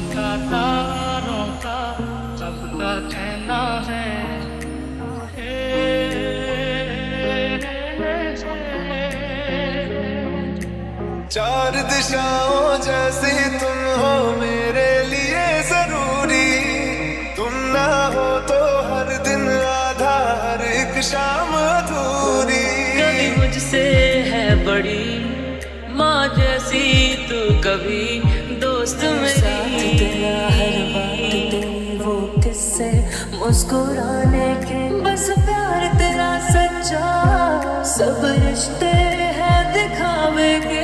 का तारों का सबका कहना है। चार दिशाओं जैसी तुम हो मेरे लिए जरूरी, तुम ना हो तो हर दिन आधा हर एक शाम अधूरी। कभी मुझसे है बड़ी माँ जैसी तू, कभी दोस्त मेरी। तेरा हर बात तेरी वो किस्से मुस्कुराने के, बस प्यार तेरा सच्चा। सब रिश्ते हैं दिखावे के।